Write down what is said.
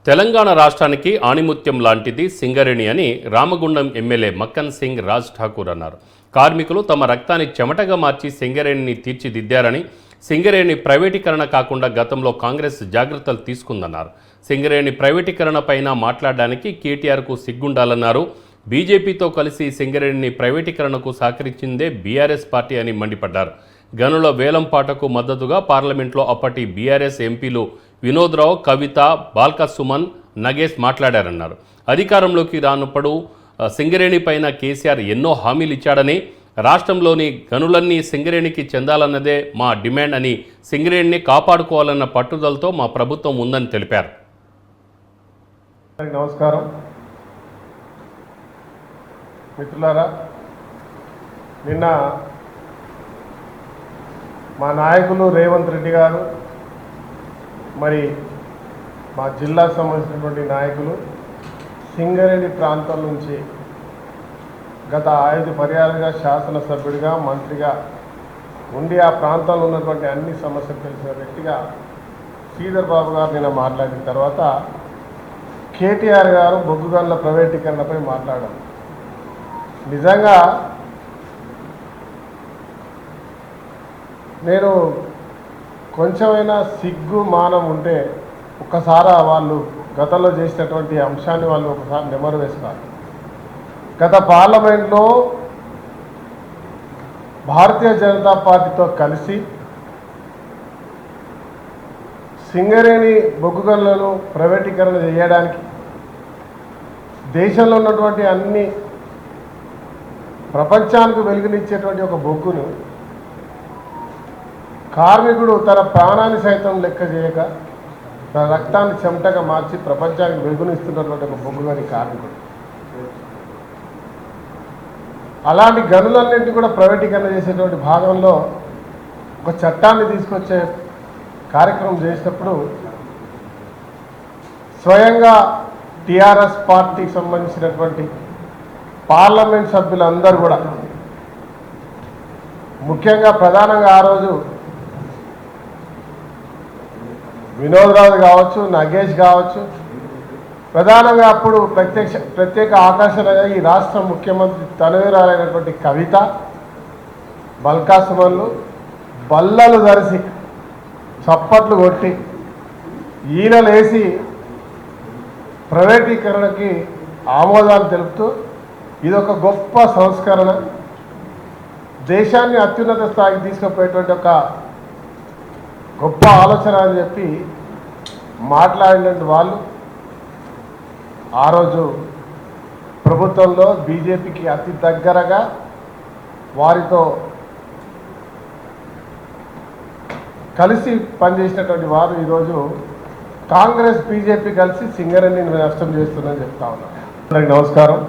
తెలంగాణ రాష్ట్రానికి ఆణిముత్యం లాంటిది సింగరేణి అని రామగుండం ఎమ్మెల్యే మక్కన్ సింగ్ రాజ్ ఠాకూర్ అన్నారు. కార్మికులు తమ రక్తాన్ని చెమటగా మార్చి సింగరేణిని తీర్చిదిద్దారని, సింగరేణి ప్రైవేటీకరణ కాకుండా గతంలో కాంగ్రెస్ జాగ్రత్తలు తీసుకుందన్నారు. సింగరేణి ప్రైవేటీకరణ పైన మాట్లాడడానికి కేటీఆర్కు సిగ్గుండాలన్నారు. బీజేపీతో కలిసి సింగరేణిని ప్రైవేటీకరణకు సహకరించిందే బీఆర్ఎస్ పార్టీ అని మండిపడ్డారు. గనుల వేలంపాటకు మద్దతుగా పార్లమెంట్లో అప్పటి బీఆర్ఎస్ ఎంపీలు వినోద్ రావు, కవిత, బాల్క సుమన్, నగేష్ మాట్లాడారన్నారు. అధికారంలోకి రానప్పుడు సింగరేణి పైన కేసీఆర్ ఎన్నో హామీలు ఇచ్చాడని, రాష్ట్రంలోని గనులన్నీ సింగరేణికి చెందాలన్నదే మా డిమాండ్ అని, సింగరేణిని కాపాడుకోవాలన్న పట్టుదలతో మా ప్రభుత్వం ఉందని తెలిపారు. నమస్కారం మిత్రులారా, నిన్న మా నాయకులు రేవంత్ రెడ్డి గారు, మరి మా జిల్లాకు సంబంధించినటువంటి నాయకులు సింగరేణి ప్రాంతం నుంచి గత 5 పర్యాలుగా శాసనసభ్యుడిగా, మంత్రిగా ఉండి ఆ ప్రాంతంలో ఉన్నటువంటి అన్ని సమస్యలు తెలిసిన వ్యక్తిగా శ్రీధర్ బాబు గారు నిన్న మాట్లాడిన తర్వాత కేటీఆర్ గారు బొగ్గు గనుల ప్రైవేటీకరణపై మాట్లాడారు. నిజంగా నేను కొంచెమైనా సిగ్గు మానం ఉంటే ఒక్కసారి వాళ్ళు గతంలో చేసినటువంటి అంశాన్ని వాళ్ళు ఒకసారి నెమరు వేస్తారు. గత పార్లమెంట్లో భారతీయ జనతా పార్టీతో కలిసి సింగరేణి బొగ్గు గనులను ప్రైవేటీకరణ చేయడానికి దేశంలో ఉన్నటువంటి అన్ని ప్రపంచానికి వెలుగునిచ్చేటువంటి ఒక బొగ్గును కార్మికుడు తన ప్రాణాన్ని సైతం లెక్క చేయక తన రక్తాన్ని చెమటగా మార్చి ప్రపంచానికి వెలుగునిస్తున్నటువంటి ఒక బొగ్గు గని కార్మికుడు. అలాంటి గనులన్నింటినీ కూడా ప్రైవేటీకరణ చేసేటువంటి భాగంలో ఒక చట్టాన్ని తీసుకొచ్చే కార్యక్రమం చేసినప్పుడు స్వయంగా టీఆర్ఎస్ పార్టీకి సంబంధించినటువంటి పార్లమెంట్ సభ్యులందరూ కూడా, ముఖ్యంగా ప్రధానంగా ఆ రోజు వినోద్ రావు కావచ్చు, నగేష్ కావచ్చు, ప్రధానంగా అప్పుడు ప్రత్యేక ఆకర్షణగా ఈ రాష్ట్ర ముఖ్యమంత్రి తనయురాలైనటువంటి కవిత, బాల్క సుమన్లు బల్లలు ధరిసి చప్పట్లు కొట్టి ఈనలేసి ప్రైవేటీకరణకి ఆమోదాలు తెలుపుతూ ఇదొక గొప్ప సంస్కరణ, దేశాన్ని అత్యున్నత స్థాయికి తీసుకుపోయేటువంటి ఒక గొప్ప ఆలోచన అని చెప్పి మాట్లాడినటువంటి వాళ్ళు ఆ రోజు ప్రభుత్వంలో బీజేపీకి అతి దగ్గరగా వారితో కలిసి పనిచేసినటువంటి వారు ఈరోజు కాంగ్రెస్ బీజేపీ కలిసి సింగరేణిని నష్టం చేస్తుందని చెప్తా ఉన్నారు. నమస్కారం.